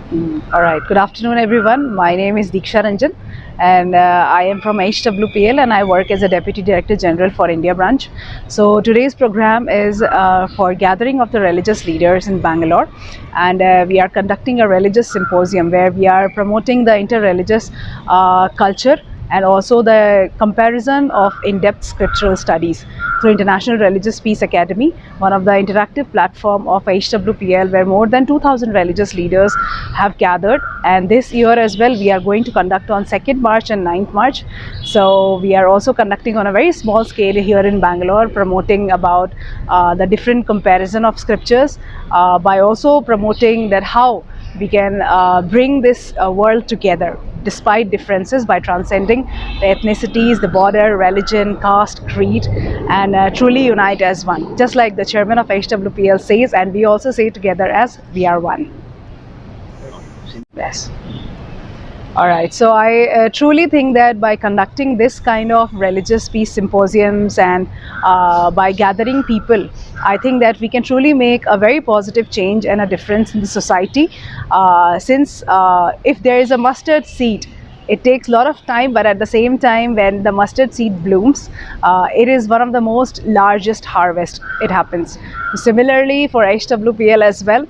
All right. Good afternoon, everyone. My name is Diksha Ranjan, and I am from HWPL, and I work as a Deputy Director General for India branch. So today's program is for gathering of the religious leaders in Bangalore, and we are conducting a religious symposium where we are promoting the inter-religious culture and also the comparison of in-depth scriptural studies through International Religious Peace Academy, one of the interactive platform of HWPL, where more than 2,000 religious leaders have gathered. And this year as well, we are going to conduct on 2nd March and 9th March. So we are also conducting on a very small scale here in Bangalore, promoting about the different comparison of scriptures by also promoting that how we can bring this world together despite differences by transcending the ethnicities, the border, religion, caste, creed, and truly unite as one. Just like the chairman of HWPL says, and we also say together as we are one. Yes. All right. So I truly think that by conducting this kind of religious peace symposiums and by gathering people, I think that we can truly make a very positive change and a difference in the society. Since if there is a mustard seed, it takes a lot of time, but at the same time, when the mustard seed blooms, it is one of the most largest harvest. It happens. Similarly, for HWPL as well.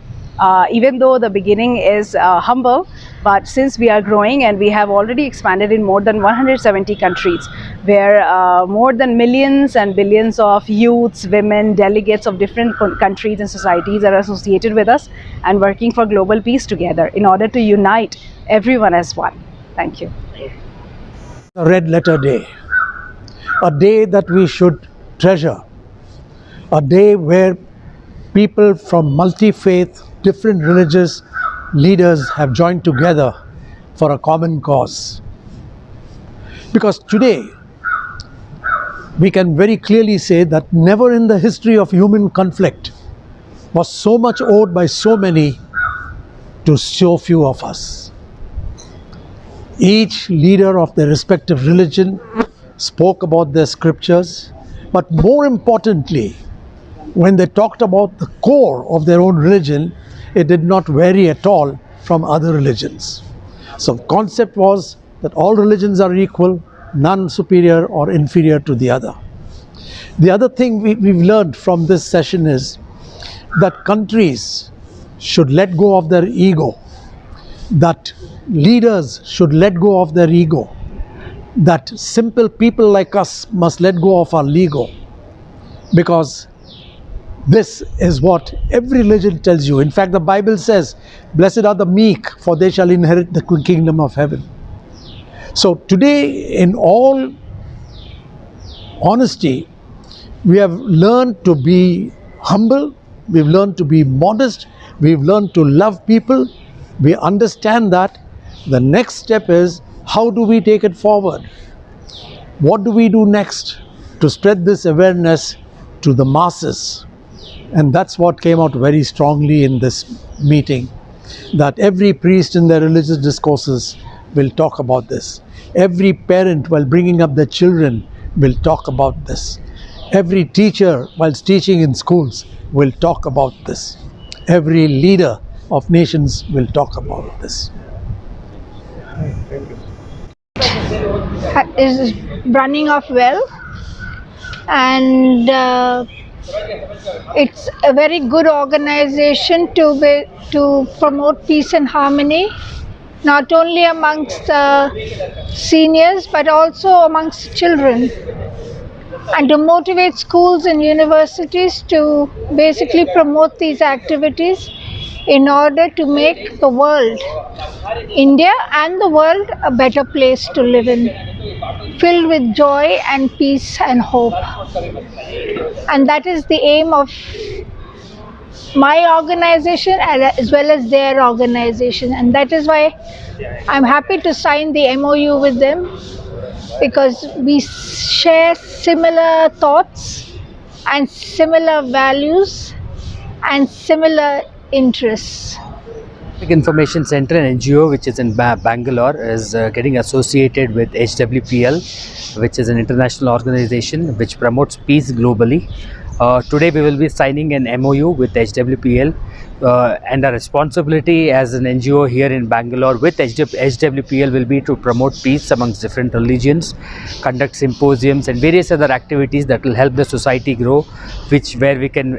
Even though the beginning is humble, but since we are growing and we have already expanded in more than 170 countries, where more than millions and billions of youths, women, delegates of different countries and societies are associated with us and working for global peace together in order to unite everyone as one. Thank you. A red letter day, a day that we should treasure, a day where people from multi-faith, different religious leaders have joined together for a common cause. Because today, we can very clearly say that never in the history of human conflict was so much owed by so many to so few of us. Each leader of their respective religion spoke about their scriptures, but more importantly, when they talked about the core of their own religion, it did not vary at all from other religions. So the concept was that all religions are equal, none superior or inferior to the other. The other thing we've learned from this session is that countries should let go of their ego, that leaders should let go of their ego, that simple people like us must let go of our ego, because this is what every religion tells you. In fact, the Bible says, blessed are the meek, for they shall inherit the kingdom of heaven. So today, in all honesty, we have learned to be humble, we've learned to be modest, we've learned to love people. We understand that the next step is, how do we take it forward? What do we do next to spread this awareness to the masses? And that's what came out very strongly in this meeting, that every priest in their religious discourses will talk about this. Every parent, while bringing up their children, will talk about this. Every teacher, whilst teaching in schools, will talk about this. Every leader of nations will talk about this. Is running off well, and it's a very good organization to promote peace and harmony, not only amongst seniors but also amongst children, and to motivate schools and universities to basically promote these activities in order to make the world, India and the world, a better place to live in, filled with joy and peace and hope. And that is the aim of my organization as well as their organization, and that is why I'm happy to sign the MOU with them, because we share similar thoughts and similar values and similar interests. Information Center, an NGO which is in Bangalore, is getting associated with HWPL, which is an international organization which promotes peace globally. Today we will be signing an MOU with HWPL, and our responsibility as an NGO here in Bangalore with HWPL will be to promote peace amongst different religions, conduct symposiums and various other activities that will help the society grow, where we can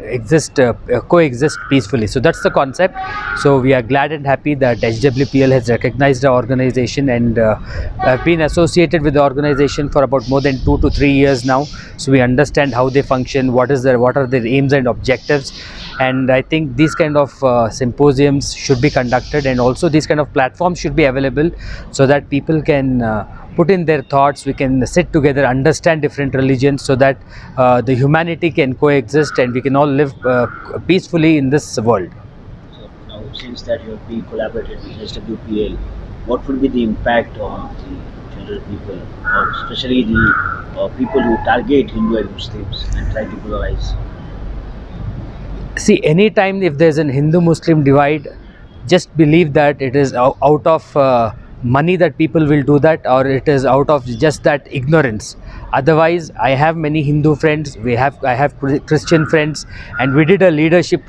coexist peacefully. So that's the concept. So we are glad and happy that HWPL has recognized our organization, and have been associated with the organization for about more than 2 to 3 years now. So we understand how they function, what are their aims and objectives, and I think these kind of symposiums should be conducted, and also these kind of platforms should be available so that people can put in their thoughts. We can sit together, understand different religions, so that the humanity can coexist and we can all live peacefully in this world. So now, since that you have been collaborated with HWPL, what will be the impact on the general people, or especially the people who target Hindu and Muslims and try to polarize? See, anytime if there's an Hindu-Muslim divide, just believe that it is out of money that people will do that, or it is out of just that ignorance. Otherwise, I have many Hindu friends, I have Christian friends, and we did a leadership